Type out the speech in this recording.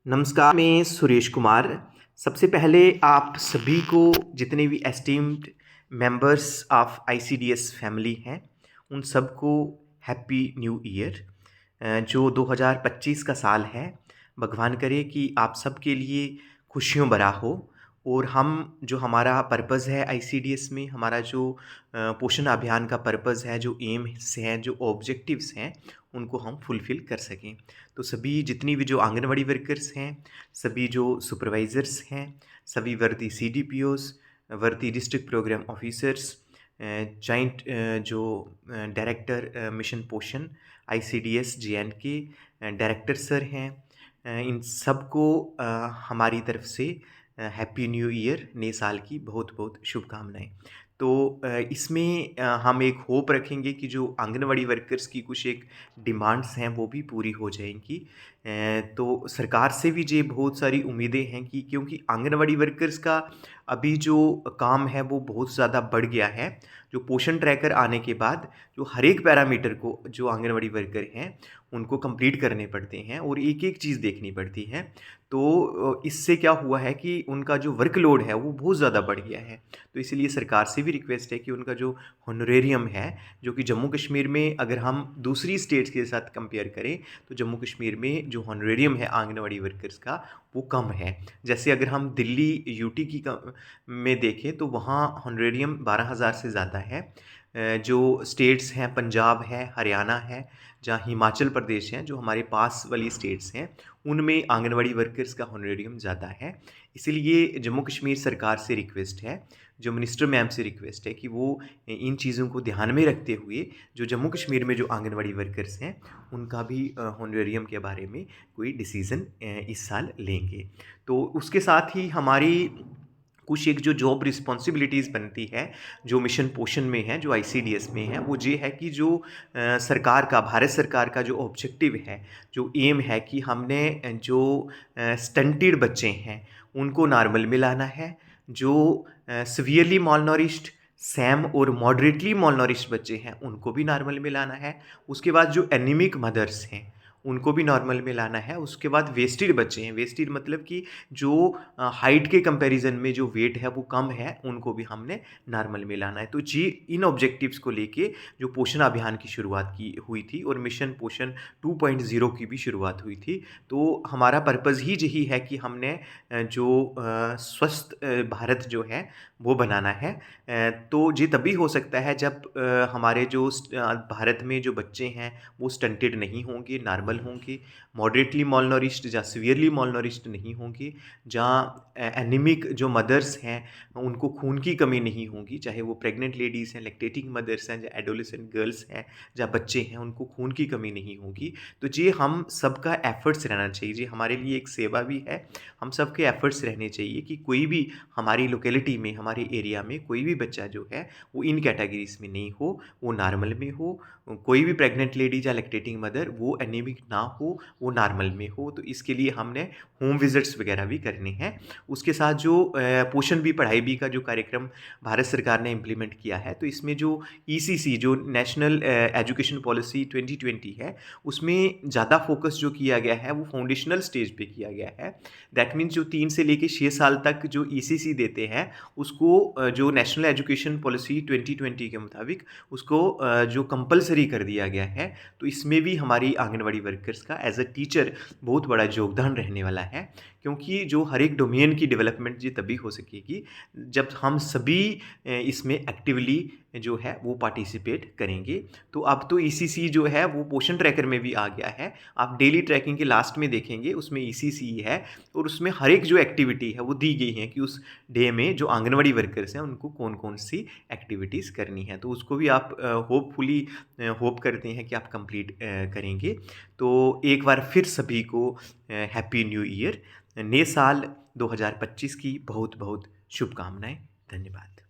नमस्कार, मैं सुरेश कुमार। सबसे पहले आप सभी को, जितने भी esteemed members of ICDS family हैं, उन सबको हैप्पी न्यू ईयर। जो 2025 का साल है, भगवान करे कि आप सबके लिए खुशियों भरा हो। और हम जो हमारा पर्पज़ है आईसीडीएस में, हमारा जो पोषण अभियान का पर्पज़ है, जो एम्स हैं, जो ऑब्जेक्टिव्स हैं, उनको हम फुलफ़िल कर सकें। तो सभी जितनी भी जो आंगनवाड़ी वर्कर्स हैं, सभी जो सुपरवाइज़र्स हैं, सभी वर्दी सीडीपीओज़, वर्दी डिस्ट्रिक्ट प्रोग्राम ऑफ़िसर्स, जॉइंट जो डायरेक्टर मिशन पोषण आईसीडीएस जेएंडके, डायरेक्टर सर हैं, इन सबको हमारी तरफ से हैप्पी न्यू ईयर, नए साल की बहुत बहुत शुभकामनाएं। तो इसमें हम एक होप रखेंगे कि जो आंगनवाड़ी वर्कर्स की कुछ एक डिमांड्स हैं वो भी पूरी हो जाएंगी। तो सरकार से भी ये बहुत सारी उम्मीदें हैं कि क्योंकि आंगनवाड़ी वर्कर्स का अभी जो काम है वो बहुत ज़्यादा बढ़ गया है। जो पोषण ट्रैकर आने के बाद जो हर एक पैरामीटर को जो आंगनवाड़ी वर्कर हैं उनको कंप्लीट करने पड़ते हैं और एक एक चीज़ देखनी पड़ती है। तो इससे क्या हुआ है कि उनका जो वर्कलोड है वो बहुत ज़्यादा बढ़ गया है। तो इसीलिए सरकार से भी रिक्वेस्ट है कि उनका जो होनोरेरियम है, जो कि जम्मू कश्मीर में अगर हम दूसरी स्टेट्स के साथ कंपेयर करें तो जम्मू कश्मीर में जो होनोरेरियम है आंगनवाड़ी वर्कर्स का वो कम है। जैसे अगर हम दिल्ली यूटी की में देखें तो वहाँ होनोरेरियम 12,000 से ज़्यादा है। जो स्टेट्स हैं, पंजाब है, हरियाणा है, जहाँ हिमाचल प्रदेश है, जो हमारे पास वाली स्टेट्स हैं, उनमें आंगनवाड़ी वर्कर्स का होनोरेरियम ज़्यादा है। इसीलिए जम्मू कश्मीर सरकार से रिक्वेस्ट है, जो मिनिस्टर मैम से रिक्वेस्ट है कि वो इन चीज़ों को ध्यान में रखते हुए जो जम्मू कश्मीर में जो आंगनवाड़ी वर्कर्स हैं उनका भी होनोरेरियम के बारे में कोई डिसीज़न इस साल लेंगे। तो उसके साथ ही हमारी कुछ एक जो जॉब रिस्पॉन्सिबिलिटीज़ बनती है, जो मिशन पोषण में है, जो आईसीडीएस में है, वो ये है कि जो सरकार का, भारत सरकार का जो ऑब्जेक्टिव है, जो एम है कि हमने जो स्टंटेड बच्चे हैं उनको नॉर्मल में लाना है। जो सीवियरली मालनरिश्ड, सैम और मॉडरेटली मालनरिश्ड बच्चे हैं उनको भी नॉर्मल में लाना है। उसके बाद जो एनीमिक मदर्स हैं उनको भी नॉर्मल में लाना है। उसके बाद वेस्टेड बच्चे हैं, वेस्टेड मतलब कि जो हाइट के कंपैरिजन में जो वेट है वो कम है, उनको भी हमने नॉर्मल में लाना है। तो जी, इन ऑब्जेक्टिव्स को लेके जो पोषण अभियान की शुरुआत की हुई थी और मिशन पोषण 2.0 की भी शुरुआत हुई थी। तो हमारा पर्पज़ ही यही है कि हमने जो स्वस्थ भारत जो है वो बनाना है। तो ये तभी हो सकता है जब हमारे जो भारत में जो बच्चे हैं वो स्टंटेड नहीं होंगे, नॉर्मल होंगे, मॉडरेटली मालनरिश्ड या सीवियरली मालनरिश्ड नहीं होंगे, जहाँ एनीमिक जो मदर्स हैं उनको खून की कमी नहीं होगी, चाहे वो प्रेग्नेंट लेडीज़ हैं, लैक्टेटिंग मदर्स हैं, या एडोलेसेंट गर्ल्स हैं, या बच्चे हैं, उनको खून की कमी नहीं होगी। तो ये हम सबका एफर्ट्स रहना चाहिए, ये हमारे लिए एक सेवा भी है। हम सबके एफर्ट्स रहने चाहिए कि कोई भी हमारी लोकेलिटी में, हमारे एरिया में कोई भी बच्चा जो है वो इन कैटेगरीज में नहीं हो, वो नॉर्मल में हो। कोई भी प्रेग्नेंट लेडी या लैक्टेटिंग मदर वो एनीमिक ना हो, वो नॉर्मल में हो। तो इसके लिए हमने होम विजिट्स वगैरह भी करने हैं। उसके साथ जो पोषण भी पढ़ाई भी का जो कार्यक्रम भारत सरकार ने इम्प्लीमेंट किया है, तो इसमें जो ईसीसी, जो नेशनल एजुकेशन पॉलिसी 2020 है, उसमें ज़्यादा फोकस जो किया गया है वो फाउंडेशनल स्टेज पे किया गया है। दैट मीन्स जो 3 से लेके 6 साल तक जो ईसीसी देते हैं उसको जो नेशनल एजुकेशन पॉलिसी 2020 के मुताबिक उसको जो कंपलसरी कर दिया गया है। तो इसमें भी हमारी आंगनवाड़ी वर्कर्स का एज अ टीचर बहुत बड़ा योगदान रहने वाला है, क्योंकि जो हर एक डोमेन की डेवलपमेंट ये तभी हो सकेगी जब हम सभी इसमें एक्टिवली जो है वो पार्टिसिपेट करेंगे। तो अब तो ईसीसी जो है वो पोषण ट्रैकर में भी आ गया है। आप डेली ट्रैकिंग के लास्ट में देखेंगे उसमें ईसीसी है, और उसमें हर एक जो एक्टिविटी है वो दी गई है कि उस डे में जो आंगनवाड़ी वर्कर्स हैं उनको कौन कौन सी एक्टिविटीज़ करनी है। तो उसको भी आप होपफुली होप करते हैं कि आप कंप्लीट करेंगे। तो एक बार फिर सभी को हैप्पी न्यू ईयर, नए साल 2025 की बहुत बहुत शुभकामनाएं। धन्यवाद।